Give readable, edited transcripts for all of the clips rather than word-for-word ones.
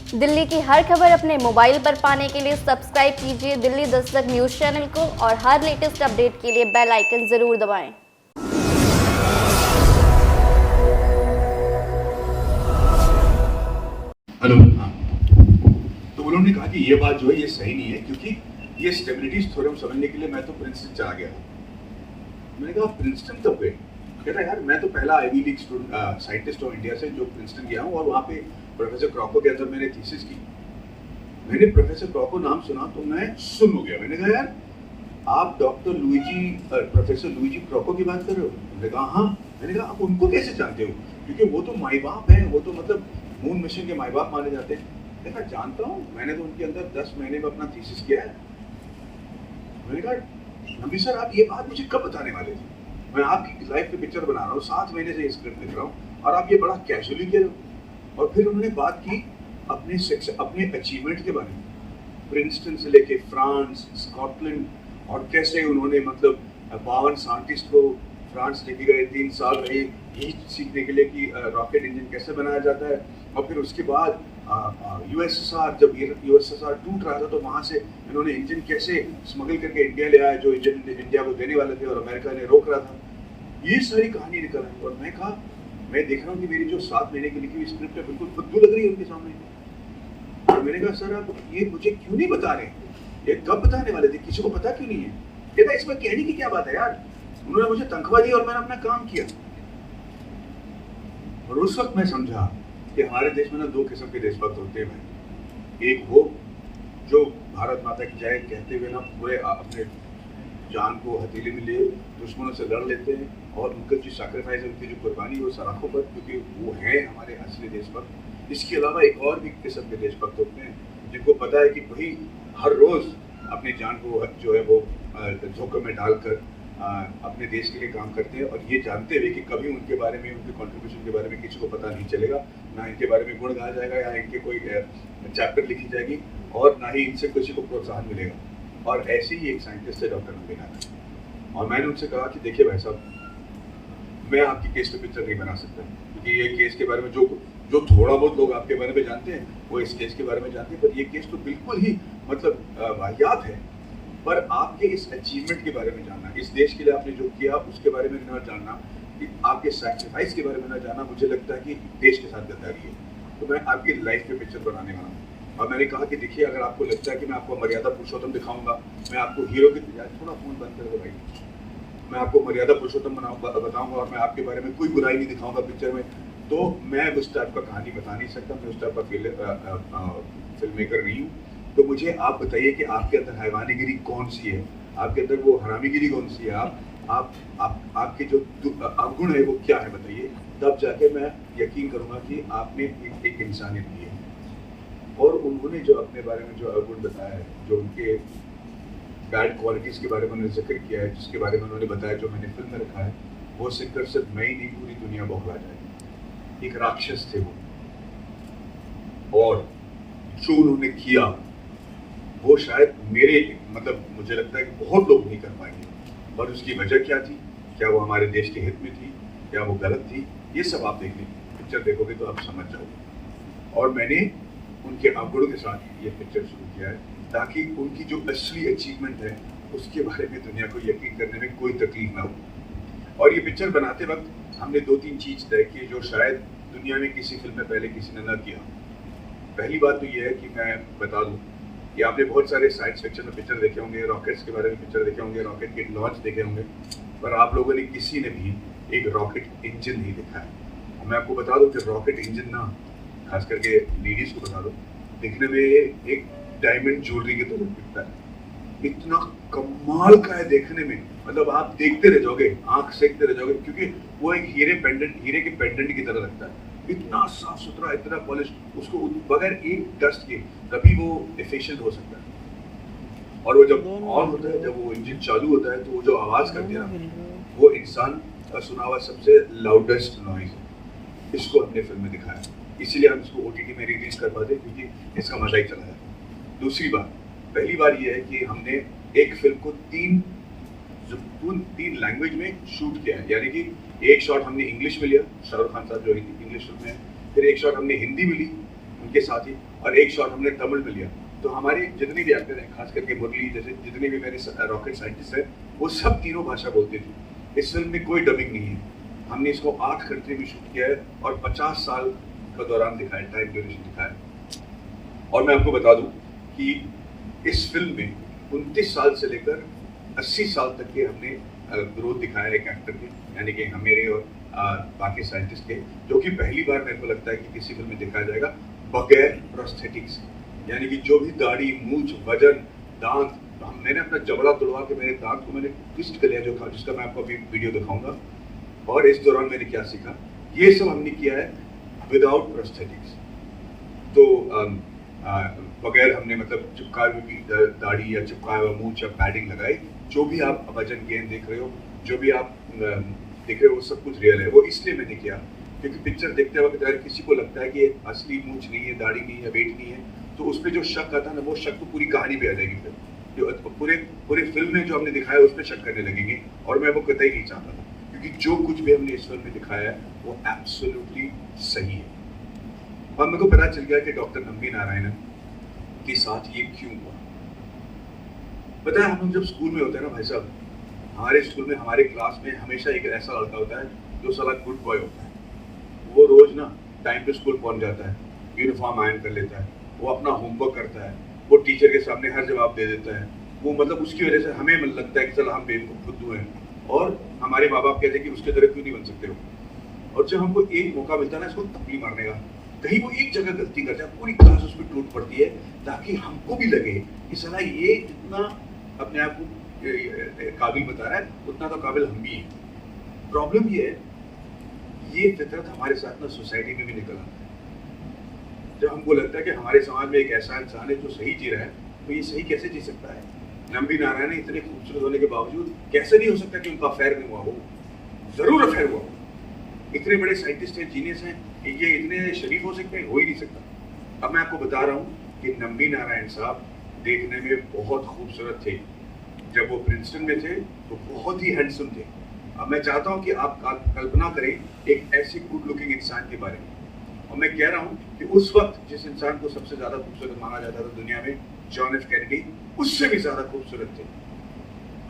दिल्ली की हर खबर अपने मोबाइल पर पाने के लिए सब्सक्राइब कीजिए दिल्ली दस्तक न्यूज चैनल को और हर लेटेस्ट अपडेट के लिए बेल आइकन जरूर दबाएं। हेलो। हाँ, तो उन्होंने कहा कि ये बात जो है ये सही नहीं है, क्योंकि ये स्टेबिलिटी थ्योरम समझने के लिए मैं तो प्रिंसटन चला गया। मैंने कहा प्रिंसटन कब गए? कहता यार मैं तो पहला आईवी लीग साइंटिस्ट हूँ इंडिया से जो प्रिंसटन गया हूँ, और वहाँ पे प्रोफेसर क्रॉको के अंदर मैंने थीसिस की। मैंने प्रोफेसर क्रॉको नाम सुना तो मैं सुन हो गया। मैंने कहा यार आप प्रोफेसर लुइजी क्रॉको की बात कर रहे हो? मैंने कहा हाँ। मैंने कहा आप उनको कैसे जानते हो? क्योंकि वो तो माई बाप है, वो तो मतलब मून मिशन के माई बाप माने जाते हैं। देखा जानता हूँ, मैंने तो उनके अंदर 10 महीने में अपना थीसिस किया है। मैंने कहा नबी सर आप ये बात मुझे कब बताने वाले थे? मैं आपकी लाइफ पे पिक्चर बना रहा हूँ, 7 महीने से स्क्रिप्ट लिख रहा हूँ, और आप ये बड़ा कैजुअली कह रहे हो। और फिर उन्होंने बात की अपने अचीवमेंट के बारे में, प्रिंसटन से लेके फ्रांस, स्कॉटलैंड, और कैसे उन्होंने मतलब 52 साइंटिस्ट को फ्रांस लेके गए, 3 साल रहे यही सीखने के लिए कि रॉकेट इंजन कैसे बनाया जाता है। और फिर उसके बाद जब यूएसएसआर टूट रहा था तो वहाँ से इन्होंने इंजन कैसे स्मगल करके इंडिया ले आए, जो इंजन इंडिया को देने वाले थे और अमेरिका ने रोक रहा था। ये सारी कहानी निकल आई। और मैं कहा मैं देख रहा हूँ कि मेरी जो 7 महीने की लिखी हुई स्क्रिप्ट है बिल्कुल फुद्दू लग रही है उनके सामने। और मैंने कहा सर आप ये मुझे क्यों नहीं बता रहे? ये कब बताने वाले थे? किसी को पता क्यों नहीं है? कहता इसमें कहने की क्या बात है यार, उन्होंने मुझे तनख्वाह दी और मैंने अपना काम किया। और उस वक्त मैं समझा कि हमारे देश में ना 2 किस्म के देशभक्त होते हैं। एक वो जो भारत माता की जय कहते हुए ना पूरे अपने जान को हथेली में लिए दुश्मनों से लड़ लेते हैं, और उनका जो सैक्रिफाइस है, उनकी जो कुर्बानी है वो सराखों पर, क्योंकि वो है हमारे असली देशभक्त। इसके अलावा एक और भी किस्म के देशभक्त होते हैं जिनको पता है कि वही हर रोज अपनी जान को जो है वो धोखे में डालकर अपने देश के लिए काम करते हैं, और ये जानते हुए कि कभी उनके बारे में, उनके कंट्रीब्यूशन के बारे में किसी को पता नहीं चलेगा, ना इनके बारे में गुण गाया जाएगा या इनके कोई चैप्टर लिखी जाएगी, और ना ही इनसे किसी को प्रोत्साहन मिलेगा। और ऐसे ही एक साइंटिस्ट है डॉक्टर नवीन। और मैंने उनसे कहा कि देखिए भाई साहब, मैं आपकी केस पे पिक्चर नहीं बना सकता, क्योंकि ये केस के बारे में जो थोड़ा बहुत लोग आपके बारे में जानते हैं वो इस केस के बारे में जानते हैं, पर ये केस तो बिल्कुल ही मतलब वाहियात है। पर आपके इस अचीवमेंट के बारे में जानना, इस देश के लिए आपने जो किया उसके बारे में न जानना, आपके सैक्रिफाइस के बारे में न जानना, मुझे लगता है कि देश के साथ गद्दारी है। तो मैं आपकी लाइफ पे पिक्चर बनाने वाला हूँ। और मैंने कहा कि देखिए अगर आपको लगता है कि मैं आपको मर्यादा पुरुषोत्तम दिखाऊंगा, मैं आपको हीरो की थोड़ा फोन बंद कर दो भाई, मैं आपको मर्यादा पुरुषोत्तम बताऊंगा और मैं आपके बारे में कोई बुराई नहीं दिखाऊंगा पिक्चर में, तो मैं उस टाइप का कहानी बता नहीं सकता, मैं उस टाइप का फिल्म मेकर नहीं हूँ। तो मुझे आप बताइए कि आपके अंदर हैवानीगिरी कौन सी है, आपके अंदर वो हरामीगिरी कौन सी है, आपके जो अवगुण है वो क्या है, बताइए। तब जाके मैं यकीन करूंगा कि आपने एक इंसानियत दी है। और उन्होंने जो अपने बारे में जो अवगुण बताया है, जो उनके बैड क्वालिटीज के बारे में उन्होंने जिक्र किया है, जिसके बारे में उन्होंने बताया, जो मैंने फिल्म में रखा है, वो सिर्फ मैं ही नहीं पूरी दुनिया बौखला जाएगी। एक राक्षस थे वो, और जो उन्होंने किया वो शायद मेरे मतलब मुझे लगता है कि बहुत लोग नहीं कर पाएंगे। और उसकी वजह क्या थी? क्या वो हमारे देश के हित में थी? क्या वो गलत थी? ये सब आप देख लेंगे, पिक्चर देखोगे तो आप समझ जाओगे। और मैंने उनके अवगुणों के साथ ये पिक्चर शुरू किया है, ताकि उनकी जो असली अचीवमेंट है उसके बारे में दुनिया को यकीन करने में कोई तकलीफ ना हो। और ये पिक्चर बनाते वक्त हमने 2-3 चीज़ तय की जो शायद दुनिया में किसी फिल्म में पहले किसी ने न किया। पहली बात तो ये है कि मैं बता दूं कि आपने बहुत सारे साइंस फिक्शन में पिक्चर देखे होंगे, रॉकेट्स के बारे में पिक्चर देखे होंगे, रॉकेट के लॉन्च देखे होंगे, पर आप लोगों ने किसी ने भी एक रॉकेट इंजन नहीं देखा है। और मैं आपको बता दूं कि रॉकेट इंजन ना, खास करके लेडीज को बता दो, दिखने में एक डायमंड ज्वेलरी की तरह दिखता है। इतना कमाल का है देखने में, मतलब आप देखते रह जाओगे, आंख सेकते रह जाओगे, क्योंकि वो एक हीरे के पेंडेंट की तरह लगता है। इतना साफ सुथरा, इतना पॉलिश, उसको बगैर एक डस्ट के तभी वो एफिशिएंट हो सकता है। और वो जब ऑन होता है, जब वो इंजन चालू होता है, तो वो जो आवाज करते हैं ना, वो इंसान का सुना हुआ सबसे लाउडेस्ट नॉइज है। इसको हमने फिल्म में दिखाया, इसीलिए हम इसको ओटीटी में रिलीज कर पाते, क्योंकि इसका मजा ही चला जाता। दूसरी बात, पहली बार ये है कि हमने एक फिल्म को 3 लैंग्वेज में शूट किया है, यानी कि एक शॉट हमने इंग्लिश में लिया, शाहरुख खान साहब जो इंग्लिश फिल्म में है, फिर एक शॉट हमने हिंदी में ली, उनके साथ ही, और एक शॉट हमने तमिल में लिया। तो हमारे जितने भी एक्टर हैं, खास करके मुरली जैसे जितने भी मेरे रॉकेट साइंटिस्ट हैं, वो सब तीनों भाषा बोलते थे। इस फिल्म में कोई डबिंग नहीं है। हमने इसको 8 कंट्री में शूट किया है और 50 साल का दौरान दिखाया, टाइम ड्यूरेशन दिखाया। और मैं आपको बता दूं कि इस फिल्म में 29 साल से लेकर 80 साल तक के हमने ग्रोथ दिखाया एक एक्टर के, यानी कि मेरे और बाकी साइंटिस्ट के, जो कि पहली बार मेरे को लगता है कि किसी फिल्म में दिखाया जाएगा बगैर प्रोस्थेटिक्स। यानी कि जो भी दाढ़ी, मूंछ, वजन, दांत, मैंने अपना जबड़ा तोड़वा के मेरे दांत को मैंने ट्विस्ट कर लिया, जो था, जिसका मैं आपको अभी वीडियो दिखाऊंगा। और इस दौरान मैंने क्या सीखा, ये सब हमने किया है विदाउट प्रोस्थेटिक्स। तो बगैर हमने मतलब चिपकाए हुई दाढ़ी या चिपकाया हुआ मूंछ या पैडिंग लगाई। जो भी आप वजन गेन देख रहे हो, जो भी आप देख रहे हो, वो सब कुछ रियल है। वो इसलिए मैंने किया क्योंकि पिक्चर देखते वक्त अगर किसी को लगता है कि असली मूंछ नहीं है, दाढ़ी नहीं है, वेट नहीं है, तो उस पर जो शक आता है ना, वो शक तो पूरी कहानी पे आ जाएगी। फिर जो पूरे फिल्म में जो हमने दिखाया उस पर शक करने लगेंगे, और मैं वो कतई नहीं चाहता था, क्योंकि जो कुछ भी हमने इस फिल्म में दिखाया है वो एब्सोल्युटली सही है। और मेरे को पता चल गया कि डॉक्टर नंबी नारायणन के साथ ये क्यों हुआ। पता है, हम लोग जब स्कूल में होते हैं ना भाई साहब, हमारे स्कूल में, हमारे क्लास में हमेशा एक ऐसा लड़का होता है जो साला गुड बॉय होता है। वो रोज ना टाइम पे स्कूल पहुंच जाता है, यूनिफॉर्म आयरन कर लेता है, वो अपना होमवर्क करता है, वो टीचर के सामने हर जवाब दे देता है। वो मतलब उसकी वजह से हमें लगता है कि चल हम बेवकूफ खुद हैं, और हमारे माँ बाप कहते हैं कि उसके तरह क्यों नहीं बन सकते हो। और जब हमको एक मौका मिलता है ना इसको तपली मारने का, कहीं वो एक जगह गलती करता है, पूरी क्लास उस पर टूट पड़ती है, ताकि हमको भी लगे कि साला ये जितना अपने आप को काबिल बता रहा है, उतना तो काबिल हम भी हैं। प्रॉब्लम ये है, ये फितरत हमारे साथ ना सोसाइटी में भी निकल आता है। जब हमको लगता है कि हमारे समाज में एक ऐसा इंसान है जो सही जी रहा है, तो ये सही कैसे जी सकता है। नंबी नारायण इतने खूबसूरत होने के बावजूद कैसे नहीं हो सकता कि उनका अफेयर नहीं हुआ हो। जरूर अफेयर हुआ हो। इतने बड़े साइंटिस्ट हैं, जीनियस हैं, ये इतने शरीफ हो सकते हैं? हो ही नहीं सकता। अब मैं आपको बता रहा हूँ कि नंबी नारायण साहब देखने में बहुत खूबसूरत थे। जब वो प्रिंसटन में थे तो बहुत ही हैंडसम थे। अब मैं चाहता हूँ कि आप कल्पना करें एक ऐसे गुड लुकिंग इंसान के बारे में, और मैं कह रहा हूँ कि उस वक्त जिस इंसान को सबसे ज्यादा खूबसूरत माना जाता था दुनिया में, जॉन एफ कैनेडी, उससे भी ज्यादा खूबसूरत थे।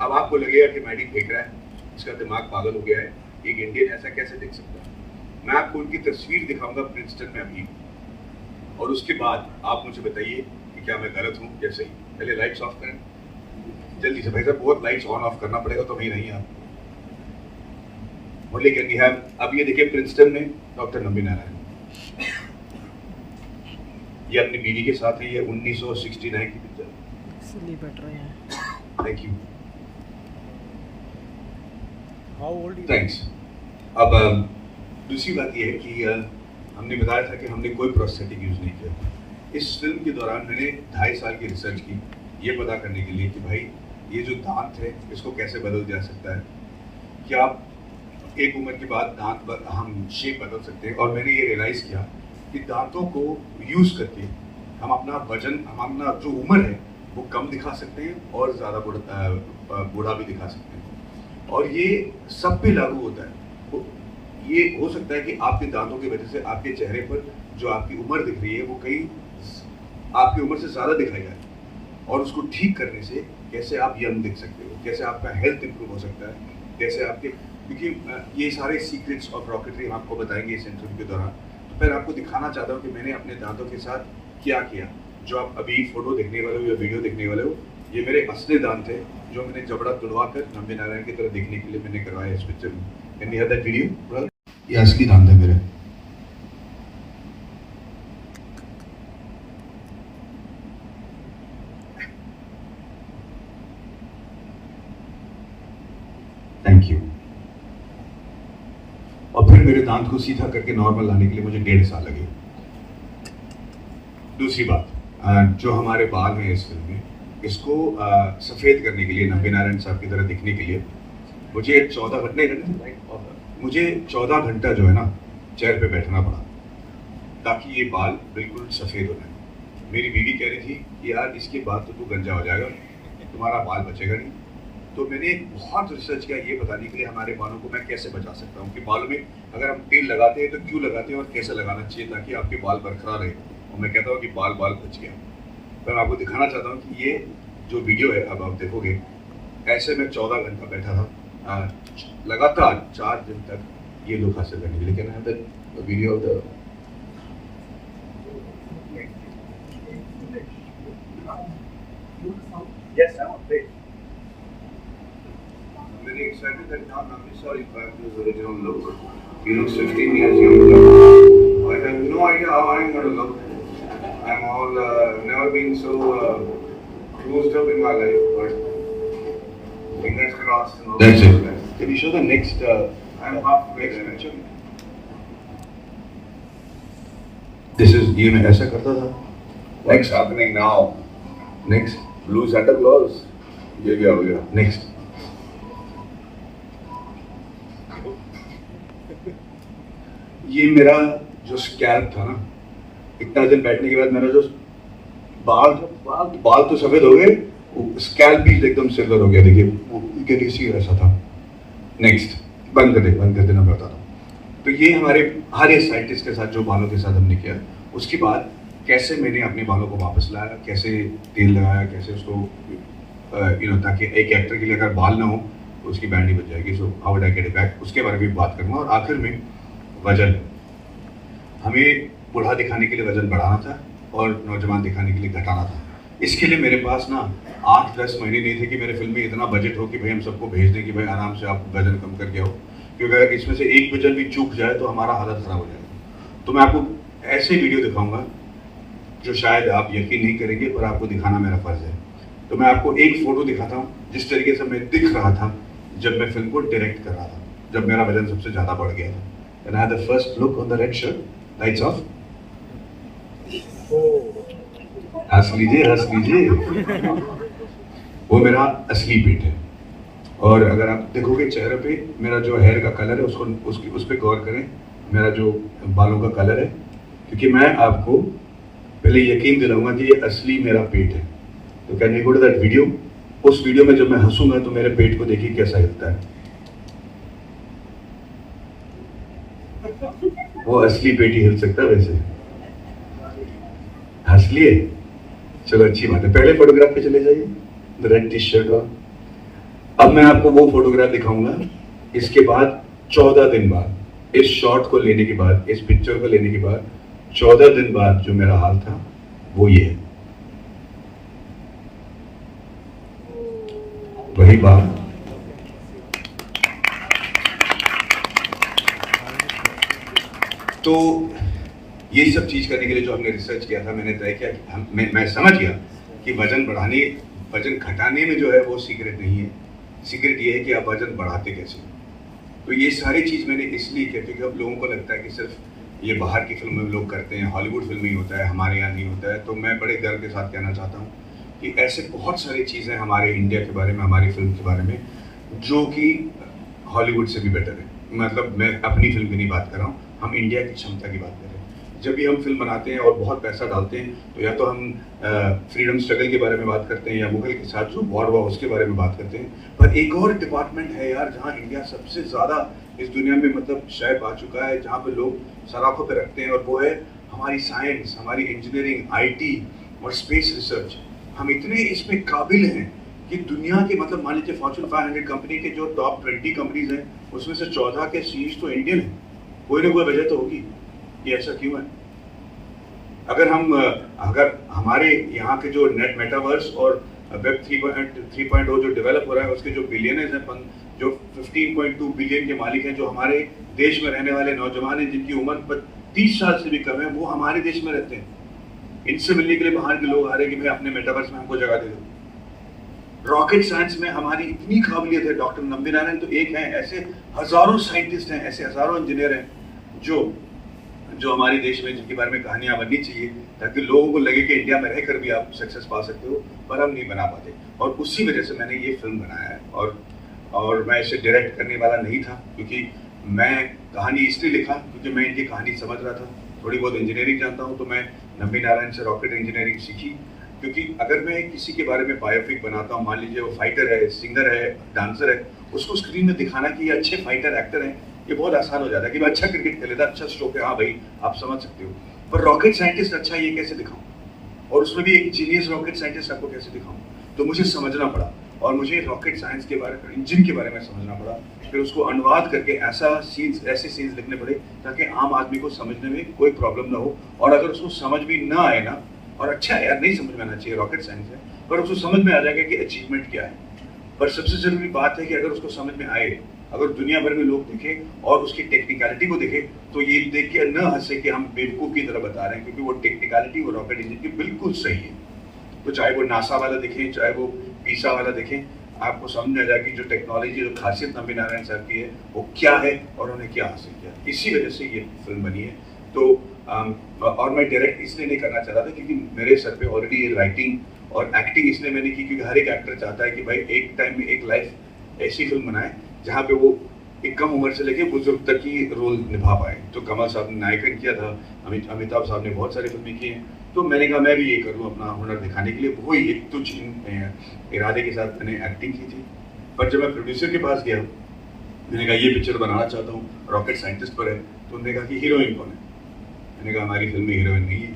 अब आपको लगेगा कि मैडी फेंक रहा है, इसका दिमाग पागल हो गया है, एक इंडियन ऐसा कैसे देख सकता है। मैं आपको उनकी तस्वीर दिखाऊंगा प्रिंसटन में अभी, और उसके बाद आप मुझे बताइए कि क्या मैं गलत हूँ या सही। पहले लाइट्स ऑफ करें जल्दी से भाई साहब, बहुत लाइट्स ऑन ऑफ करना पड़ेगा तो भी नहीं आप मुरली कैन वी हैव। अब ये देखिए प्रिंसटन में डॉक्टर नंबी नारायण, ये अपनी बीवी के साथ है। ये 1969 की पिक्चर, इसलिए बैठ रहे हैं। Thank you, how old you? Thanks. अब दूसरी बात ये है कि हमने बताया था कि हमने कोई प्रोस्थेटिक यूज नहीं किया। इस फिल्म के दौरान मैंने 2.5 साल की रिसर्च की, ये पता करने के लिए कि भाई ये जो दांत है इसको कैसे बदल जा सकता है, क्या आप एक उम्र के बाद दांत हम शेप बदल सकते हैं। और मैंने ये रियलाइज़ किया कि दांतों को यूज़ करके हम अपना वजन, हम अपना जो उम्र है वो कम दिखा सकते हैं और ज़्यादा बूढ़ा भी दिखा सकते हैं। और ये सब पे लागू होता है। ये हो सकता है कि आपके दांतों की वजह से आपके चेहरे पर जो आपकी उम्र दिख रही है वो कहीं आपकी उम्र से ज़्यादा दिखाई जाए, और उसको ठीक करने से कैसे आप यंग दिख सकते हो, कैसे आपका हेल्थ इंप्रूव हो सकता है, कैसे आपके, क्योंकि ये सारे सीक्रेट्स ऑफ रॉकेटरी हम आपको बताएंगे इस इंटरव्यू के दौरान। तो फिर आपको दिखाना चाहता हूँ कि मैंने अपने दांतों के साथ क्या किया। जो आप अभी फोटो देखने वाले हो या वीडियो देखने वाले हो, ये मेरे असली दांत थे जो मैंने जबड़ा तुड़वा कर नंबी नारायण की तरह देखने के लिए मैंने करवाया इस पिक्चर में। Can we have that video? ये असली दांत है मेरे। Thank you. और फिर मेरे दांत को सीधा करके नॉर्मल लाने के लिए मुझे 1.5 साल लगे। दूसरी बात, जो हमारे बाल हैं इस फिल्म में, इसको सफ़ेद करने के लिए, नंबी नारायण साहब की तरह दिखने के लिए मुझे 14 घंटा जो है ना चेयर पे बैठना पड़ा, ताकि ये बाल बिल्कुल सफ़ेद हो जाए। मेरी बीवी कह रही थी कि यार इसके बाद तो तू गंजा हो जाएगा, तुम्हारा बाल बचेगा नहीं। तो मैंने बहुत रिसर्च किया ये बताने के लिए हमारे बालों को मैं कैसे बचा सकता हूँ, कि बालों में अगर हम तेल लगाते हैं तो क्यों लगाते हैं और कैसे लगाना चाहिए ताकि आपके बाल बरकरार रहे और मैं कहता हूँ कि बाल बच गया। पर मैं आपको दिखाना चाहता हूँ कि ये जो वीडियो है, अब आप देखोगे, ऐसे मैं 14 घंटा बैठा था लगातार 4 दिन तक ये लुक हासिल करने के लिए। कहना है video of the Yes, I'm okay. I'm very excited that now Nami saw you back to his original look. He looks 15 years younger. I have no idea how I'm going to look. I'm all never been so closed up in my life, but fingers crossed. And all that's it. Can you show the next? I'm halfway there. Actually. This is ये मैं ऐसा करता था. What's happening now? Next. Blue Santa Claus. ये क्या हो गया? Next. ये मेरा जो स्कैल्प था ना, इतना दिन बैठने के बाद मेरा जो बाल तो सफेद हो गए, स्कैल्प भी एकदम सिल्वर हो गया। देखिए इसी ऐसा था। नेक्स्ट, बंद कर देना मैं बताता हूँ। तो ये हमारे हर एक साइंटिस्ट के साथ जो बालों के साथ हमने किया, उसके बाद कैसे मैंने अपने बालों को वापस लाया, कैसे तेल लगाया, कैसे उसको ताकि एक एक्टर के लिए अगर बाल ना हो तो उसकी बैंड ही बच जाएगी। So how would I get it back, उसके बारे में भी बात करूँगा। और आखिर में वजन, हमें बूढ़ा दिखाने के लिए वजन बढ़ाना था और नौजवान दिखाने के लिए घटाना था। इसके लिए मेरे पास ना 8-10 महीने नहीं थे कि मेरे फिल्म में इतना बजट हो कि भाई हम सबको भेज दें कि भाई आराम से आप वजन कम करके आओ, क्योंकि अगर इसमें से एक वजन भी चूक जाए तो हमारा हालत ख़राब हो जाएगा। तो मैं आपको ऐसे वीडियो दिखाऊंगा जो शायद आप यकीन नहीं करेंगे, पर आपको दिखाना मेरा फ़र्ज़ है। तो मैं आपको एक फ़ोटो दिखाता हूँ जिस तरीके से मैं दिख रहा था जब मैं फिल्म को डायरेक्ट कर रहा था, जब मेरा वजन सबसे ज़्यादा बढ़ गया था। And I had the first look on the red shirt. Lights off. हंस लीजिए। वो मेरा असली पेट है। और अगर आप देखोगे चेहरे पे मेरा जो हेयर का कलर है, उस पे गौर करें, मेरा जो बालों का कलर है, क्योंकि मैं आपको पहले यकीन दिलाऊंगा कि ये असली मेरा पेट है। तो can you go to that video? उस वीडियो में जब मैं हंसूंगा तो मेरे पेट को देखिए कैसा हिलता है। वो असली पेट ही हिल सकता है। वैसे हंस लिए, चलो अच्छी बात है। पहले फोटोग्राफ पे चले जाइए, रेड टी शर्ट। और अब मैं आपको वो फोटोग्राफ दिखाऊंगा। इसके बाद 14 दिन बाद, इस शॉट को लेने के बाद, इस पिक्चर को लेने के बाद 14 दिन बाद जो मेरा हाल था वो ये है। वही बात। तो ये सब चीज़ करने के लिए जो हमने रिसर्च किया था, मैंने तय किया, मैं समझ गया कि वजन घटाने में जो है वो सीक्रेट नहीं है। सीक्रेट ये है कि आप वजन बढ़ाते कैसे। तो ये सारी चीज़ मैंने इसलिए किया क्योंकि अब लोगों को लगता है कि सिर्फ ये बाहर की फिल्मों में लोग करते हैं, हॉलीवुड फिल्म ही होता है, हमारे यहाँ नहीं होता है। तो मैं बड़े गर्व के साथ कहना चाहता हूँ कि ऐसे बहुत सारी चीज़ें हमारे इंडिया के बारे में, हमारी फिल्म के बारे में, जो कि हॉलीवुड से भी बेटर है। मतलब मैं अपनी फिल्म की नहीं बात कर रहा हूँ, हम इंडिया की क्षमता की बात कर रहे हैं। जब भी हम फिल्म बनाते हैं और बहुत पैसा डालते हैं तो या तो हम फ्रीडम स्ट्रगल के बारे में बात करते हैं या मुगल के साथ जो वॉर हुआ उसके बारे में बात करते हैं। पर एक और डिपार्टमेंट है यार जहाँ इंडिया सबसे ज़्यादा इस दुनिया में मतलब शायद आ चुका है, जहाँ पे लोग सराखों पे रखते हैं, और वो है हमारी साइंस, हमारी इंजीनियरिंग, IT और स्पेस रिसर्च। हम इतने इसमें काबिल हैं कि दुनिया के मतलब मान लीजिए फॉर्च्यून 500 कंपनी के जो टॉप 20 कंपनीज हैं उसमें से 14 के सीईओ तो इंडियन हैं। कोई ना कोई वजह तो होगी कि ऐसा क्यों है। अगर हमारे यहाँ के जो नेट मेटावर्स और वेब 3.0 जो डेवलप हो रहा है उसके जो बिलियनर्स हैं, जो 15.2 बिलियन के मालिक हैं, जो हमारे देश में रहने वाले नौजवान हैं जिनकी उम्र 30 साल से भी कम है, वो हमारे देश में रहते हैं। इनसे मिलने के लिए बाहर के लोग आ रहे हैं कि भाई अपने मेटावर्स में हमको जगह दे दो। रॉकेट साइंस में हमारी इतनी काबिलियत है। डॉक्टर नंबी नारायण तो एक हैं, ऐसे हजारों साइंटिस्ट हैं, ऐसे हजारों इंजीनियर हैं जो हमारे देश में, जिनके बारे में कहानियां बननी चाहिए ताकि लोगों को लगे कि इंडिया में रहकर भी आप सक्सेस पा सकते हो, पर हम नहीं बना पाते। और उसी वजह से मैंने ये फिल्म बनाया है। और मैं इसे डायरेक्ट करने वाला नहीं था, क्योंकि मैं कहानी इसलिए लिखा क्योंकि मैं इनकी कहानी समझ रहा था। थोड़ी बहुत इंजीनियरिंग जानता हूँ, तो मैं नंबी नारायण से रॉकेट इंजीनियरिंग सीखी। क्योंकि अगर मैं किसी के बारे में बायोपिक बनाता हूँ, मान लीजिए वो फाइटर है, सिंगर है, डांसर है, उसको स्क्रीन में दिखाना कि ये अच्छे फाइटर एक्टर हैं, ये बहुत आसान हो जाता है कि मैं अच्छा क्रिकेट खेले था, अच्छा स्ट्रोक है, हाँ भाई आप समझ सकते हो। पर रॉकेट साइंटिस्ट अच्छा ये कैसे दिखाऊं, और उसमें भी एक जीनियस रॉकेट साइंटिस्ट आपको कैसे दिखाऊं। तो मुझे समझना पड़ा और मुझे रॉकेट साइंस के बारे में, इंजन के बारे में समझना पड़ा। फिर उसको अनुवाद करके ऐसे सीन्स लिखने पड़े ताकि आम आदमी को समझने में कोई प्रॉब्लम ना हो। और अगर उसको समझ भी ना आए ना, और अच्छा है यार, नहीं समझ में आना चाहिए, रॉकेट साइंस है, पर उसको समझ में आ जाएगा कि अचीवमेंट क्या है। पर सबसे जरूरी बात है कि अगर उसको समझ में आए, अगर दुनिया भर में लोग देखें और उसकी टेक्निकलिटी को देखें, तो ये देख के न हंसे कि हम बेवकूफ़ की तरह बता रहे हैं, क्योंकि वो टेक्निकलिटी वो रॉकेट इंजन की बिल्कुल सही है। तो चाहे वो नासा वाला देखें, चाहे वो पीसा वाला देखें, आपको समझ में आ जाएगी जो टेक्नोलॉजी, जो खासियत नंबी नारायण साहब की है वो क्या है और उन्हें क्या हासिल किया। इसी वजह से ये फिल्म बनी है। तो और मैं डायरेक्ट इसलिए नहीं करना चाह रहा था क्योंकि मेरे सर पे ऑलरेडी ये राइटिंग और एक्टिंग इसलिए मैंने की क्योंकि हर एक एक्टर चाहता है कि भाई एक टाइम में एक लाइफ ऐसी फिल्म बनाए जहाँ पे वो एक कम उम्र से लेके बुजुर्ग तक की रोल निभा पाए। तो कमल साहब ने नायकन किया था, अमिताभ साहब ने बहुत सारी फिल्में की हैं। तो मैंने कहा मैं भी ये कर लूँ अपना हुनर दिखाने के लिए। वही एक तुच्छ इरादे के साथ मैंने एक्टिंग की थी। पर जब मैं प्रोड्यूसर के पास गया, मैंने कहा ये पिक्चर बनाना चाहता हूँ, रॉकेट साइंटिस्ट पर है। तो उन्होंने कहा कि हीरोइन कौन है? मैंने कहा हमारी फिल्म में हीरोइन नहीं है।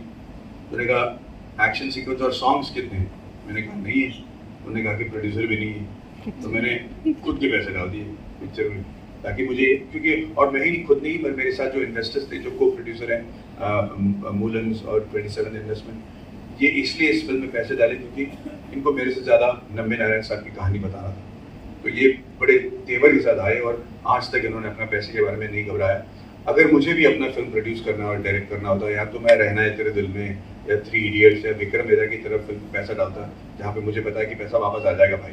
उन्होंने कहा एक्शन सीक्वेंस और सॉन्ग्स कितने हैं? मैंने कहा नहीं है। उन्होंने कहा कि प्रोड्यूसर भी नहीं है। तो मैंने खुद के पैसे डाल दिए पिक्चर में, ताकि मुझे, क्योंकि और मैं ही खुद नहीं, पर मेरे साथ जो इन्वेस्टर्स थे, जो को प्रोड्यूसर हैं मूलन्स और 27 इन्वेस्टमेंट, ये इसलिए इस फिल्म में पैसे डाले क्योंकि इनको मेरे से ज़्यादा नंबे नारायण साहब की कहानी बताना था। तो ये बड़े तेवर के साथ आए और आज तक इन्होंने अपना पैसे के बारे में नहीं घबराया। अगर मुझे भी अपना फिल्म प्रोड्यूस करना और डायरेक्ट करना होता, या तो मैं रहना है तेरे दिल में या 3 इडियट्स या विक्रम वेदा की तरफ फिल्म पैसा डालता, जहाँ पे मुझे पता है कि पैसा वापस आ जाएगा भाई।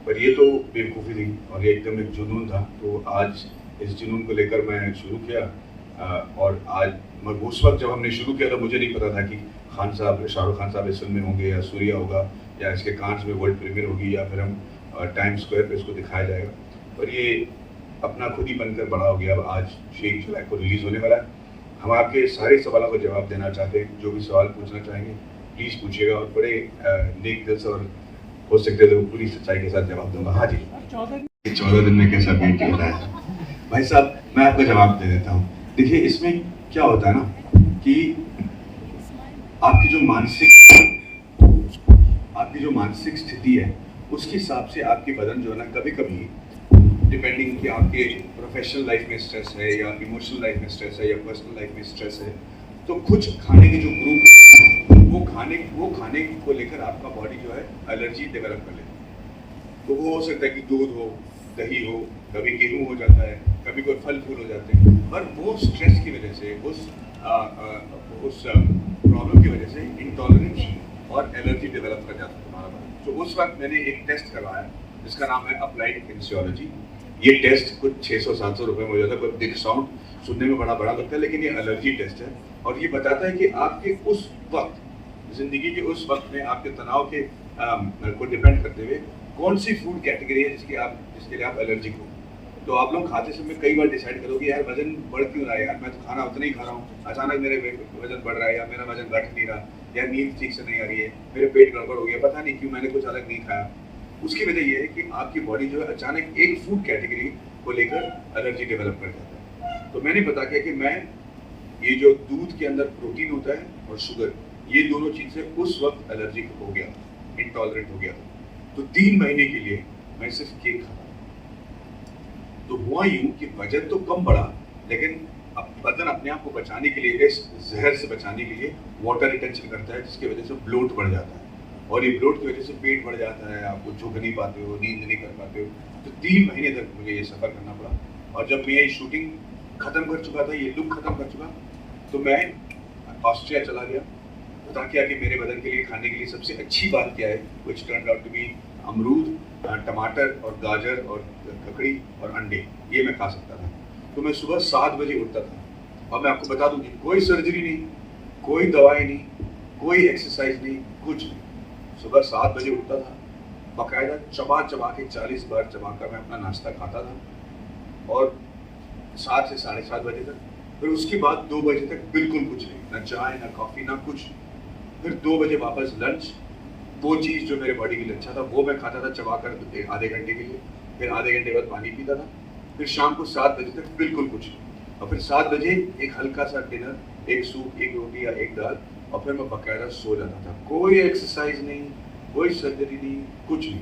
पर ये तो बेवकूफ़ी थी और ये एकदम एक जुनून था। तो आज इस जुनून को लेकर मैं शुरू किया। और आज मैं उस वक्त जब हमने शुरू किया था मुझे नहीं पता था कि खान साहब, शाहरुख खान साहब इस फिल्म में होंगे, या सूर्या होगा, या इसके कांस में वर्ल्ड प्रीमियर होगी, या फिर हम टाइम स्क्वायर पे इसको दिखाया जाएगा। पर ये अपना खुद ही बनकर बड़ा हो गया। अब आज 6 जुलाई को रिलीज़ होने वाला है। हम आपके सारे सवालों का जवाब देना चाहते हैं। जो भी सवाल पूछना चाहेंगे प्लीज़ पूछिएगा, और बड़े नेक दिल से, और हो सकते तो पूरी सच्चाई के साथ जवाब दूंगा। हाँ जी, 14 दिन में कैसा वेट होता है भाई साहब, मैं आपको जवाब दे देता हूँ। देखिए इसमें क्या होता है ना कि आपकी जो मानसिक स्थिति है उसके हिसाब से आपकी बदन जो है ना, कभी कभी डिपेंडिंग कि आपके प्रोफेशनल लाइफ में स्ट्रेस है या इमोशनल लाइफ में स्ट्रेस है या पर्सनल लाइफ में स्ट्रेस है, तो कुछ खाने के जो ग्रुप वो खाने को लेकर आपका बॉडी जो है एलर्जी डेवलप कर लेता है। तो वो हो सकता है कि दूध हो, दही हो, कभी गेहूँ हो जाता है, कभी कोई फल फूल हो जाते हैं। पर वो स्ट्रेस की वजह से, उस प्रॉब्लम की वजह से इंटॉलरेंस और एलर्जी डेवलप कर जाता है तुम्हारा बॉडी। तो उस वक्त मैंने एक टेस्ट करवाया जिसका नाम है अप्लाइड किनेसियोलॉजी। ये टेस्ट कुछ 600-700 रुपये में हो जाता है। कोई बिग साउंड सुनने में बड़ा लगता है, लेकिन ये एलर्जी टेस्ट है और ये बताता है कि आपके उस वक्त जिंदगी के उस वक्त में आपके तनाव के को डिपेंड करते हुए कौन सी फूड कैटेगरी है जिसके लिए आप एलर्जिक हो। तो आप लोग खाते समय कई बार डिसाइड करोगे यार वजन बढ़ क्यों रहा है, यार मैं तो खाना उतना ही खा रहा हूँ, अचानक मेरे वजन बढ़ रहा है, या मेरा वजन घट नहीं रहा, या नींद ठीक से नहीं आ रही है, मेरे पेट गड़बड़ हो गया, पता नहीं क्यों मैंने कुछ अलग नहीं खाया। उसकी वजह यह है कि आपकी बॉडी जो है अचानक एक फूड कैटेगरी को लेकर एलर्जी डेवलप कर जाता है। तो मैंने पता किया कि मैं ये जो दूध के अंदर प्रोटीन होता है और शुगर, ये दोनों चीज़ से उस वक्त एलर्जिक हो गया, इंटॉलरेंट हो गया। तो 3 महीने के लिए मैं सिर्फ केक खाता। तो हुआ यूं कि वजन तो कम बढ़ा, लेकिन अब बदन अपने आप को बचाने के लिए, इस जहर से बचाने के लिए वाटर रिटेंशन करता है, जिसकी वजह से ब्लोट बढ़ जाता है। और ये ब्लोट की वजह से पेट बढ़ जाता है, आपको झुक नहीं पाते हो, नींद नहीं कर पाते हो। तो 3 महीने तक मुझे ये सफ़र करना पड़ा। और जब मैं ये शूटिंग ख़त्म कर चुका था, ये लुक ख़त्म कर चुका, तो मैं ऑस्ट्रिया चला गया। पता किया कि मेरे बदन के लिए खाने के लिए सबसे अच्छी बात क्या है, विच टर्न्ड आउट टू बी अमरूद, टमाटर और गाजर और ककड़ी और अंडे, ये मैं खा सकता था। तो मैं सुबह 7 बजे उठता था। और मैं आपको बता दूं कि कोई सर्जरी नहीं, कोई दवाई नहीं, कोई एक्सरसाइज नहीं, कुछ नहीं। सुबह 7 बजे उठता था, बाकायदा चबा के 40 बार चबा कर मैं अपना नाश्ता खाता था, और 7 से 7:30 बजे तक। फिर उसके बाद 2 बजे तक बिल्कुल कुछ नहीं, ना चाय ना कॉफ़ी ना कुछ। फिर 2 बजे वापस लंच, वो चीज़ जो मेरे बॉडी के लिए अच्छा था वो मैं खाता था चबा कर आधे घंटे के लिए। फिर आधे घंटे बाद पानी पीता था। फिर शाम को 7 बजे तक बिल्कुल कुछ नहीं। और फिर 7 बजे एक हल्का सा डिनर एक सूप, एक रोटी या एक दाल, और फिर मैं बकायदा सो जाता था। कोई एक्सरसाइज नहीं, कोई सर्जरी नहीं, कुछ नहीं।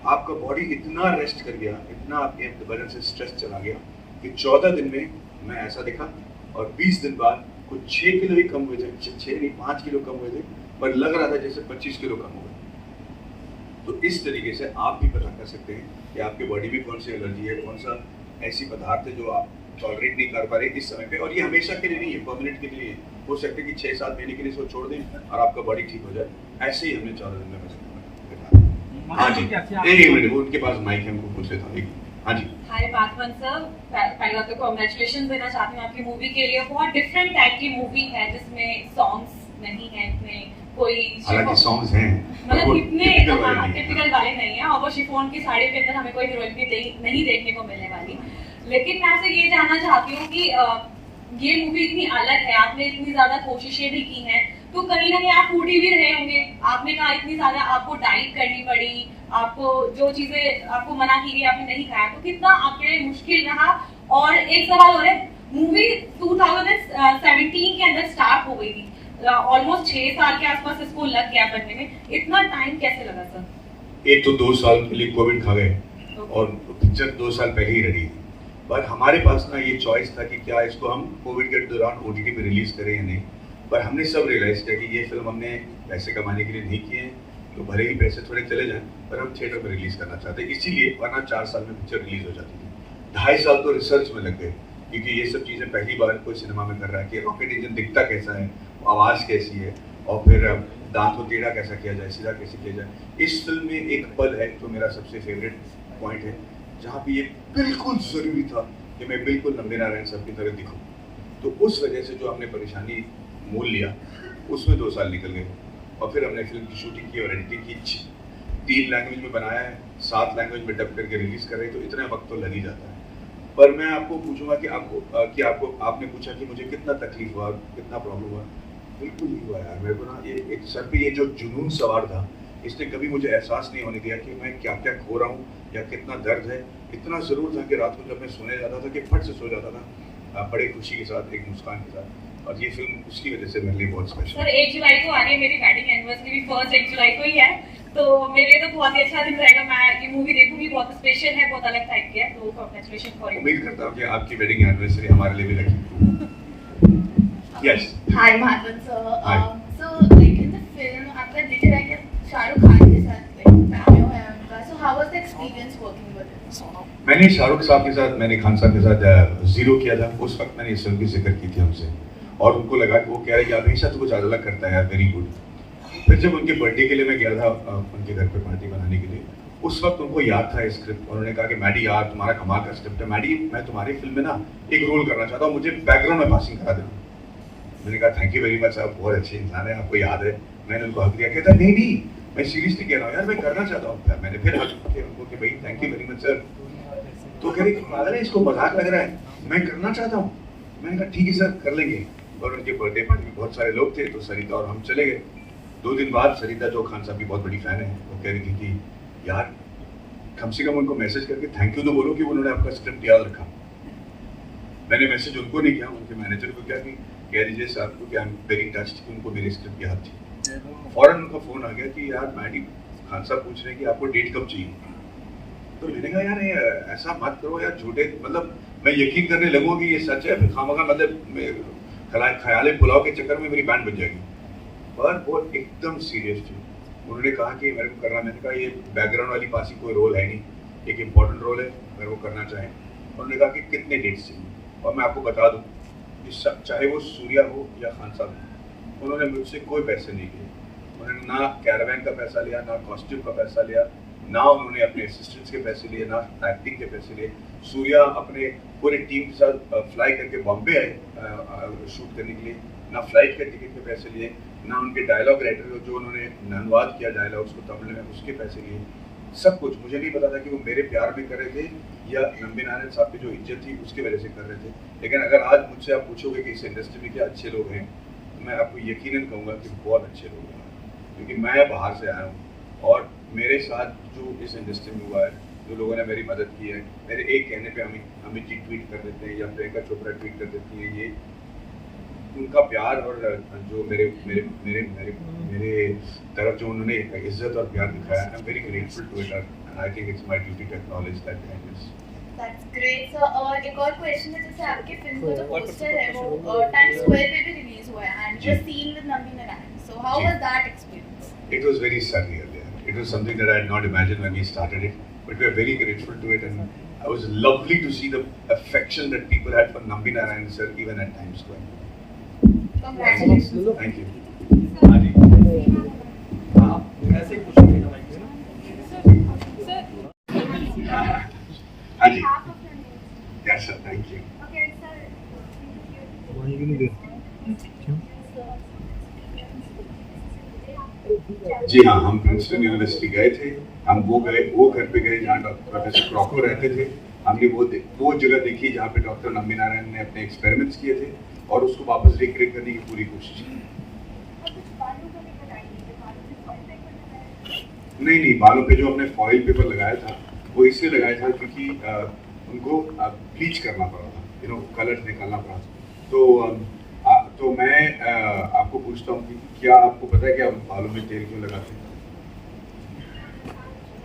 आपका बॉडी इतना रेस्ट कर गया, इतना आपके बदन से स्ट्रेस चला गया कि 14 दिन में मैं ऐसा दिखा, और 20 दिन बाद कुछ 6 किलो ही कम हुए थे, 6 नहीं 5 किलो कम हुए थे, पर लग रहा था जैसे 25 किलो कम हो गए। तो इस तरीके से आप भी पता कर सकते हैं कि आपके बॉडी में कौन सी एलर्जी है, कौन सा ऐसी पदार्थ है जो आप टॉलरेट नहीं कर पा रहे इस समय पे। और ये हमेशा के लिए नहीं है, परमानेंट के लिए हो सकता है कि 6-7 महीने के लिए इसको छोड़ दें और आपका बॉडी ठीक हो जाए। ऐसे ही हमने 14 दिन में बचा। हाँ जी, एक मिनट, वो उनके पास माइक है, हमको पूछ लेता हूँ। हाँ जी। हाय बागवान सर, पहले तो कांग्रेचुलेशंस देना चाहती हूँ आपकी मूवी के लिए। बहुत डिफरेंट टाइप की मूवी है जिसमें सॉन्ग्स नहीं है इतने, कोई हालांकि सॉन्ग्स हैं, मतलब इतने टिपिकल वाले नहीं है, और वो शिफॉन की साड़ी के अंदर हमें कोई हीरोइन भी नहीं देखने को मिलने वाली। लेकिन मैं आपसे ये जानना चाहती हूँ कि ये मूवी इतनी अलग है, आपने इतनी ज्यादा कोशिशें भी की हैं, तो कहीं ना कहीं आप फूडी भी रहे होंगे। आपने कहा इतनी ज्यादा आपको डाइट करनी पड़ी, आपको जो चीजें आपको मना की गई आपने नहीं खाया, तो कितना आपके लिए मुश्किल रहा। और एक सवाल और है, मूवी 2017 के अंदर स्टार्ट हो गई थी, ऑलमोस्ट 6 साल के आसपास इसको लग गया बनने में, इतना टाइम कैसे लगा सर? एक तो 2 साल के लिए कोविड खा गए और पिक्चर 2 साल पहले ही रेडी थी, पर हमारे पास ना ये चॉइस था कि क्या इसको हम कोविड के दौरान OTT पे रिलीज करें या नहीं। पर हमने सब रियलाइज किया कि ये फिल्म हमने पैसे कमाने के लिए नहीं किए हैं, तो भले ही पैसे थोड़े चले जाएं, पर हम थिएटर में रिलीज करना चाहते हैं, इसीलिए। वरना 4 साल में पिक्चर रिलीज हो जाती थी। 2.5 साल तो रिसर्च में लग गए, क्योंकि ये सब चीज़ें पहली बार कोई सिनेमा में कर रहा है कि रॉकेट इंजन दिखता कैसा है, आवाज़ कैसी है, और फिर दांत को टेढ़ा कैसा किया जाए, सीधा कैसे किया जाए। इस फिल्म में एक पल है जो मेरा सबसे फेवरेट पॉइंट है, जहाँ पे ये बिल्कुल ज़रूरी था कि मैं बिल्कुल नंबे नारायण साहब की तरह दिखूं। तो उस वजह से जो हमने परेशानी मोल लिया, उसमें 2 साल निकल गए, और फिर हमने फिल्म की शूटिंग की और एडिटिंग की। 3 लैंग्वेज में बनाया है, 7 लैंग्वेज में डब करके रिलीज कर रहे हैं, तो इतना वक्त तो लग ही जाता है। पर मैं आपको पूछूंगा कि आपने पूछा कि मुझे कितना तकलीफ हुआ, कितना प्रॉब्लम हुआ। बिल्कुल नहीं हुआ यार, मेरे को ना ये एक सर पे ये जो जुनून सवार था, इसने कभी मुझे एहसास नहीं होने दिया कि मैं क्या क्या खो रहा हूँ या कितना दर्द है। इतना ज़रूर था कि रात को जब मैं सोने जाता था कि फट से सो जाता था, बड़े खुशी के साथ, एक मुस्कान के साथ। और ये फिल्म उसकी वजह से मेरे लिए बहुत स्पेशल है। सर 1 जुलाई को आ रही है, मेरी वेडिंग एनिवर्सरी भी 1 जुलाई को ही है, तो मेरे लिए तो बहुत ही अच्छा दिन रहेगा। मैं ये मूवी देखूंगी, बहुत स्पेशल है, बहुत अलग टाइप की है, तो कांग्रेचुलेशन फॉर यू। उम्मीद करता हूँ कि आपकी वेडिंग एनिवर्सरी हमारे लिए भी लगी। Yes. Hi, Madhavan sir. Hi. So, like in the film, आपका दिख रहा है कि शाहरुख खान के साथ like cameo है उनका. So, how was the experience working with him? मैंने शाहरुख साहब के साथ, मैंने खान साहब के साथ जीरो किया था। उस वक्त मैंने इस फिल्म की जिक्र की थी हमसे, और उनको लगा कि वो कह रहे कि हमेशा तो कुछ अलग करता है यार, वेरी गुड। फिर जब उनके बर्थडे के लिए मैं गया था उनके घर पे पार्टी बनाने के लिए, उस वक्त उनको याद था स्क्रिप्ट। उन्होंने कहा कि मैडी यार तुम्हारा कमाल का स्क्रिप्ट है, मैडी मैं तुम्हारी फिल्म में ना एक रोल करना चाहता हूँ, मुझे बैकग्राउंड में पासिंग करा देना। मैंने कहा थैंक यू वेरी मच, आप बहुत अच्छे इंसान है, आपको याद है। मैंने उनको हक दिया, कहता नहीं नहीं मैं सीरियसली कह रहा हूँ यार, मैं करना चाहता हूँ। मैंने फिर हक किया उनको कि भाई thank you very much sir. तो कह रही पागल है, इसको मजाक लग रहा है, मैं करना चाहता हूँ। मैंने कहा ठीक है सर कर लेंगे। और उनके बर्थडे पार्टी में बहुत सारे लोग थे, तो सरिता और हम चले गए। 2 दिन बाद सरिता, जो खान साहब की बहुत बड़ी फैन है, वो कह रही थी कि यार कम से कम उनको मैसेज करके थैंक यू तो बोलो कि उन्होंने आपका स्क्रिप्ट याद रखा। मैंने मैसेज उनको नहीं किया, उनके मैनेजर को क्या कि कह दीजिए साहब को कि आई एम वेरी टच्ड कि उनको मेरी स्क्रिप्ट याद थी। फौरन उनका फ़ोन आ गया कि यार मैडी खान साहब पूछ रहे हैं कि आपको डेट कब चाहिए। तो मैंने कहा यार ऐसा मत करो यार, झूठे मतलब मैं यकीन करने लगूँ कि ये सच है, फिर खामखा मतलब ख्याल पुलाव के चक्कर में मेरी बैंड बन जाएगी। पर वो एकदम सीरियस थी। उन्होंने कहा कि मेरे को करना, मैंने कहा ये बैकग्राउंड वाली पासिंग कोई रोल है नहीं, एक इम्पॉर्टेंट रोल है, मेरे को करना चाहें। उन्होंने कहा कि कितने डेट्स चाहिए, और मैं आपको बता दूँ कि सब चाहे वो सूर्या हो या खान साहब हो, उन्होंने मुझसे कोई पैसे नहीं लिए। उन्होंने ना कैरावैन का पैसा लिया, ना कॉस्ट्यूम का पैसा लिया, ना उन्होंने अपने असिस्टेंट्स के पैसे लिए, ना एक्टिंग के पैसे लिए। सूर्या अपने पूरे टीम के साथ फ्लाई करके बॉम्बे आए शूट करने के लिए, ना फ्लाइट के टिकट के पैसे लिए, ना उनके डायलॉग राइटर जो उन्होंने अनुवाद किया डायलॉग्स को तमिल में उसके पैसे लिए। सब कुछ मुझे नहीं पता था कि वो मेरे प्यार में कर रहे थे या नंबे नारायण साहब की जो इज्जत थी उसकी वजह से कर रहे थे। लेकिन अगर आज मुझसे आप पूछोगे कि इस इंडस्ट्री में क्या अच्छे लोग हैं, तो मैं आपको यकीनन कहूँगा कि बहुत अच्छे लोग हैं, क्योंकि मैं बाहर से आया हूँ और मेरे साथ जो इस इंडस्ट्री में हुआ है, जो लोगों ने मेरी मदद की है, मेरे एक कहने पे अमित जी ट्वीट कर देते हैं या प्रियंका चोपड़ा ट्वीट कर देती है, ये उनका प्यार और जो मेरे मेरे मेरे मेरे मेरे तरफ जो उन्होंने इज्जत और प्यार दिखाया, I am very grateful to it and I think it's my duty to acknowledge that kindness. That's great. So, एक और क्वेश्चन है, जैसे आपके फिल्म का जो पोस्टर है वो टाइम्स स्क्वायर पे भी रिलीज हुआ है एंड जी। the scene with Naveen Narayan. So, how जी। was that experience? It was very surreal. Yeah. It was something that I had not imagined when we started it, but we are very grateful to it, and it was lovely to see the affection that people had for Nambi Narayan sir even at Times Square. Congratulations. Thank you. हाँ जी। ऐसे ही कुछ नहीं ना mic में ना। हाँ जी। Yes sir. Thank you. Mic नहीं दे। क्यों? जी हाँ, हम प्रिंसटन यूनिवर्सिटी गए थे। हम वो घर पे गए जहाँ प्रोफेसर क्रॉको रहते थे। हमने वो जगह देखी जहाँ पे डॉक्टर नंबी नारायण ने अपने एक्सपेरिमेंट्स किए थे और उसको वापस रिक्रिएट करने की पूरी कोशिश की। नहीं, बालों पे जो हमने फॉइल पेपर लगाया था वो इसलिए लगाया था क्योंकि उनको ब्लीच करना पड़ा था, कलर निकालना पड़ा। तो मैं आपको पूछता हूँ कि क्या आपको पता है कि आप बालों में तेल क्यों लगाते हैं?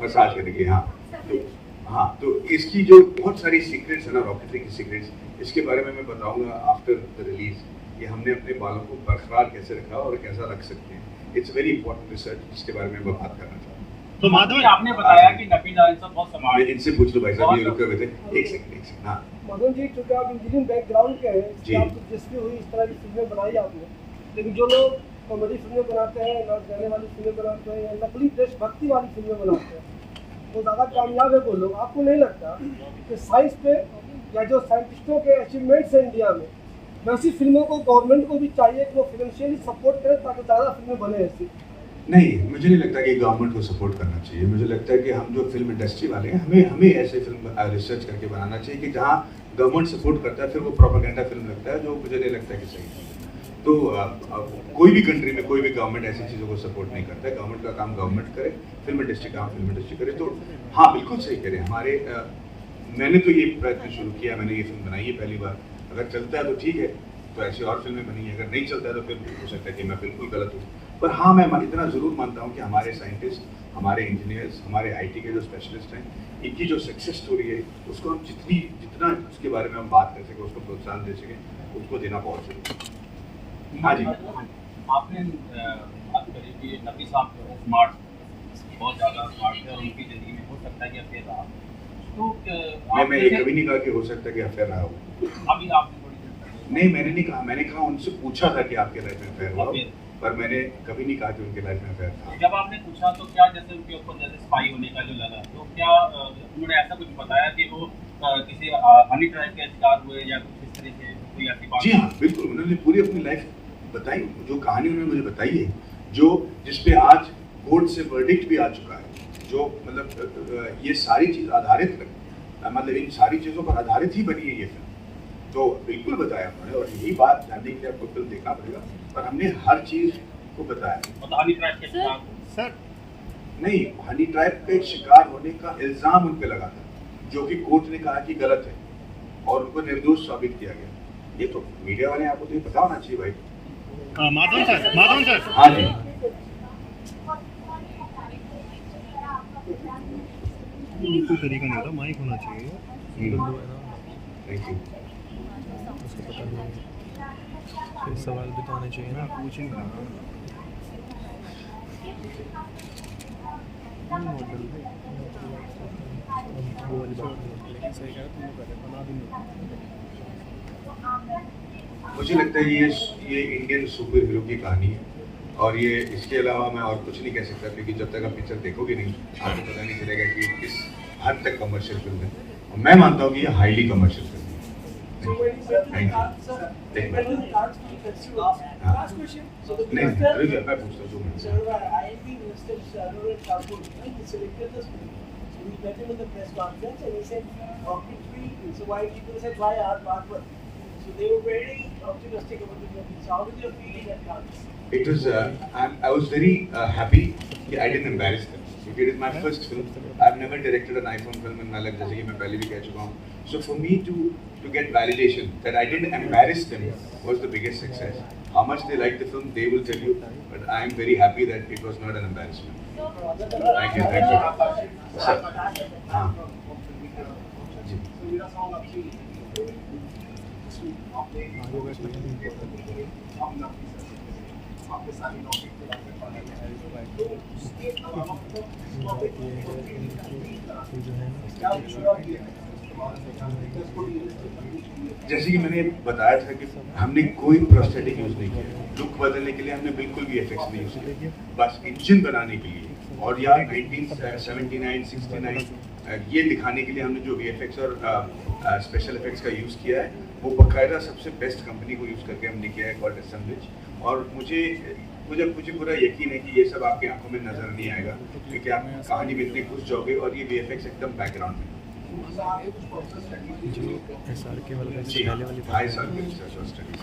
मसाज करने के। हाँ, तो इसकी जो बहुत सारी सीक्रेट्स है ना, रॉकेटरी की सीक्रेट्स, इसके बारे में मैं बताऊंगा आफ्टर द रिलीज कि हमने अपने बालों को बरकरार कैसे रखा और कैसा रख सकते हैं। इट्स वेरी इंपॉर्टेंट रिसर्च, जिसके बारे में मैं बात करना चाहता हूँ। तो माधव आपने बताया कि नबी नारायण साहब बहुत समाज, इनसे पूछ लो भाई साहब, ये रुके हुए थे। एक सेकंड। हाँ मदन जी, चूंकि आप इंजीनियरिंग बैकग्राउंड के हैं, जी। आपको दिलचस्पी हुई इस तरह की फिल्में बनाई आपने, लेकिन जो लोग कॉमेडी फिल्में बनाते हैं, लड़ जाने वाली फिल्में बनाते हैं या नकली देशभक्ति वाली फिल्में बनाते हैं, वो ज़्यादा कामयाब है वो लोग। आपको नहीं लगता कि साइंस पे या जो साइंटिस्टों के अचीवमेंट्स हैं इंडिया में, वैसी फिल्मों को गवर्नमेंट को भी चाहिए कि वो फाइनेंशियली सपोर्ट करे ताकि ज़्यादा फिल्में बने ऐसी? नहीं, मुझे नहीं लगता कि गवर्नमेंट को सपोर्ट करना चाहिए। मुझे लगता है कि हम जो फिल्म इंडस्ट्री वाले हैं, हमें ऐसे फिल्म रिसर्च करके बनाना चाहिए कि जहाँ गवर्नमेंट सपोर्ट करता है फिर वो प्रोपेगेंडा फिल्म लगता है, जो मुझे नहीं लगता कि सही है। तो कोई भी कंट्री में कोई भी गवर्नमेंट ऐसी चीज़ों को सपोर्ट नहीं करता है। गवर्नमेंट का काम गवर्नमेंट करे, फिल्म इंडस्ट्री का काम फिल्म इंडस्ट्री करे। तो हाँ, बिल्कुल सही कह रहे हैं। मैंने तो ये प्रयत्न शुरू किया, मैंने ये फिल्म बनाई है पहली बार। अगर चलता है तो ठीक है, तो ऐसी और फिल्में बनी है। अगर नहीं चलता है तो फिर हो सकता है कि मैं बिल्कुल गलत हूँ। पर हाँ, मैं इतना ज़रूर मानता हूँ कि हमारे साइंटिस्ट, हमारे इंजीनियर्स, हमारे IT के जो स्पेशलिस्ट हैं, इनकी जो सक्सेस स्टोरी है उसको हम जितना उसके बारे में हम बात कर सकें, उसको प्रोत्साहन दे सकें, उसको देना बहुत जरूरी है। हाँ जी। आपने बात करी कि नबी साहब जो है स्मार्ट, बहुत ज़्यादा स्मार्ट है और उनकी ज़िंदगी में हो सकता है कि अफेयर रहा। तो मैं ये कभी नहीं कहा कि हो सकता है कि अफेयर रहा हो। अभी आपने थोड़ी देर नहीं, मैंने नहीं कहा। मैंने कहा उनसे पूछा था कि आपके लाइफ में अफेयर हुआ, पर मैंने कभी नहीं कहा कि उनके लाइफ में अफेयर था। जब आपने पूछा तो क्या जैसे उनके ऊपर जैसे स्पाई होने का जो लगा, तो क्या उन्होंने ऐसा कुछ बताया कि वो किसी हनी ट्रैप के शिकार हुए या कुछ इस तरह से कोई ऐसी बात? जी हाँ, बिल्कुल। उन्होंने पूरी अपनी लाइफ बताई, जो कहानी उन्होंने मुझे बताई है, जिस पे आज कोर्ट से वर्डिक्ट भी आ चुका है, जो मतलब ये सारी चीज़ आधारित मतलब इन सारी चीज़ों पर आधारित ही बनी है ये फिल्म। तो बिल्कुल बताया उन्होंने, और यही बात जानने के लिए आपको फिल्म देखना पड़ेगा, पर हमने हर चीज़ को बताया। मतलब हनी ट्रैप के शिकार सर नहीं, हनी ट्रैप के शिकार होने का इल्ज़ाम उन पे लगा था, जो कि कोर्ट ने कहा कि गलत है और उनको निर्दोष साबित किया गया। ये तो मीडिया वाले, आपको तो ये पता होना चाहिए भाई। माधवन सर हाँ जी। बिल्कुल तरीका नहीं होता, माइक होना चाहिए। Thank you. उसको पता नहीं, फिर सवाल भी तो आने चाहिए ना, पूछेंगे ना। वो वाली बात नहीं, सही कह रहा तुम पहले बना भी नहीं। मुझे लगता है ये इंडियन सुपर हीरो की कहानी है, और ये इसके अलावा मैं और कुछ नहीं कह सकता, क्योंकि जब तक आप पिक्चर देखोगे नहीं आपको पता नहीं चलेगा कि किस हद तक कमर्शियल फिल्म है। और मैं मानता हूँ कि ये हाईली कमर्शियल फिल्म है। Thank you. नहीं, रुकिए, मैं पूछता हूँ 2 minute. We met him in the press conference and he said, Rocket 3, so why people said, why R1? So they were very optimistic about the movie. So how was your feeling at Cannes? It was, I was very happy that I didn't embarrass them. क्योंकि it is my first film. I have never directed an iPhone film in my life, जैसे कि मैं पहले भी कह चुका हूँ। So for me to get validation that I didn't embarrass them was the biggest success. How much they like the film they will tell you, but I am very happy that it was not an embarrassment. Thank you, thank you sir. हाँ जी, मेरा सवाल आपसे आपने सारी नौकरी के बारे में पढ़ा है, तो उसके अलावा जैसे कि मैंने बताया था कि हमने कोई प्रोस्थेटिक यूज नहीं किया, लुक बदलने के लिए हमने बिल्कुल भी एफेक्ट्स नहीं यूज किए, बस इंजन बनाने के लिए और या 1979 69 ये दिखाने के लिए हमने जो वीएफएक्स और स्पेशल इफेक्ट्स का यूज़ किया है वो बकायदा सबसे बेस्ट कंपनी को यूज़ करके हमने किया है, कॉल्ड असम्बलिज। और मुझे पूरा यकीन है कि ये सब आपकी आंखों में नजर नहीं आएगा, क्योंकि आप कहानी में इतने घुस जाओगे और ये वीएफएक्स एकदम बैकग्राउंड में। जो SRK वाला जी पहले वाली 2.5 साल की रिसर्च और studies.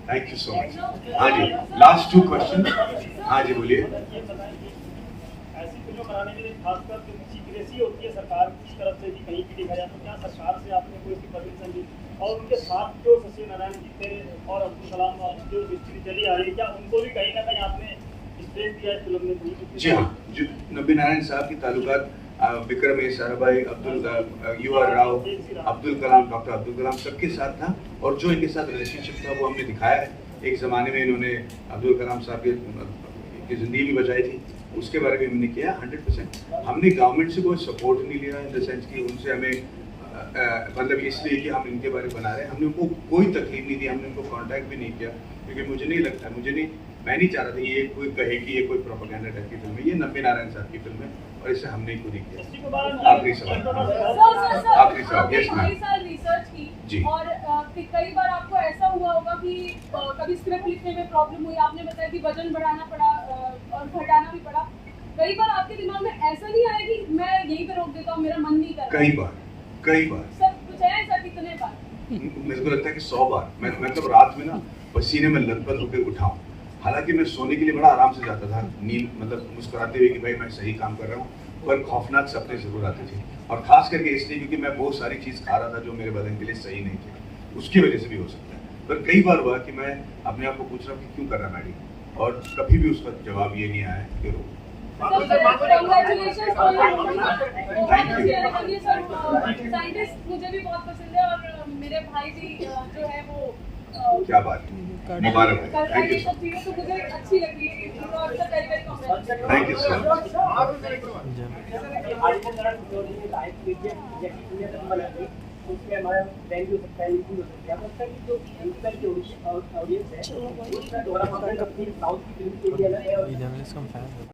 Thank you so much. हाँ जी, लास्ट 2 क्वेश्चन। हाँ जी बोलिए। ऐसी फिल्में बनाने के लिए खासकर जो सीक्रेसी होती है सरकार की तरफ से भी कहीं भी देखा जाए, तो क्या सरकार से आपने कोई सी परमिशन ली? और उनके साथ जो सचिन नारायण जी थे और अब्दुल कलाम जो हिस्ट्री चली आ रही है, क्या उनको भी कहीं ना कहीं आपने स्पेस दिया है फिल्म में? जी हाँ, जो नबी नारायण साहब की ताल्लुकात विक्रम ए साराभाई, UR राव, अब्दुल कलाम, डॉक्टर अब्दुल कलाम सबके साथ था, और जो इनके साथ रिलेशनशिप था वो हमने दिखाया है। एक ज़माने में इन्होंने अब्दुल कलाम साहब की ज़िंदगी भी बचाई थी, उसके बारे में हमने किया 100%। हमने गवर्नमेंट से कोई सपोर्ट नहीं लिया इन द सेंस कि उनसे हमें मतलब इसलिए कि हम इनके बारे में बना रहे हैं, हमने उनको कोई तकलीफ नहीं दी, हमने उनको कांटेक्ट भी नहीं किया, क्योंकि मुझे नहीं लगता, मैं नहीं चाह रहा था ये कोई कहे कि ये कोई प्रोपेगेंडा टाइप की फिल्म है। ये नबी नारायण साहब की फिल्म है और इसे हमने खुद ही किया। आखिरी सवाल। आखिरी सवाल। Yes ma'am. रिसर्च की जी। और कई बार आपको ऐसा हुआ होगा कि कभी स्क्रिप्ट लिखने में प्रॉब्लम हुई, आपने बताया कि वजन बढ़ाना पड़ा और घटाना भी पड़ा। कई बार आपके दिमाग में ऐसा नहीं आया कि मैं यहीं पे रोक देता हूँ, मेरा मन नहीं कर रहा? कई बार सर कुछ है ऐसा? कितने बार? मेरे को लगता है कि 100 बार। मैं तो रात में ना पसीने में लथपथ होकर उठाऊं, हालांकि मैं सोने के लिए बड़ा आराम से जाता था, नींद मतलब मुस्कुराते हुए कि भाई मैं सही काम कर रहा हूँ, पर खौफनाक सपने जरूर आते थे, और खास करके इसलिए क्योंकि मैं बहुत सारी चीज़ खा रहा था जो मेरे बदन के लिए सही नहीं थे, उसकी वजह से भी हो सकता है। पर कई बार हुआ कि मैं अपने आप को पूछ रहा हूँ कि क्यों कर रहा मैडी, और कभी भी उसका जवाब ये नहीं आया कि रो। साइंटिस्ट मुझे भी बहुत पसंद है और मेरे भाई भी जो है वो क्या बात है, मुबारक है। थैंक यू सब चीज़ें तो मुझे अच्छी लग रही है, थैंक यू सर। उसमें हमारा बैंक हो सकता है, यूट्यूब हो सकता है, लगता है कि जो एंकर की ऑडियंस है उसका दोबारा अपनी साउथ की फिल्म के लिए अलग है और जर्नलिस्ट का फैन है।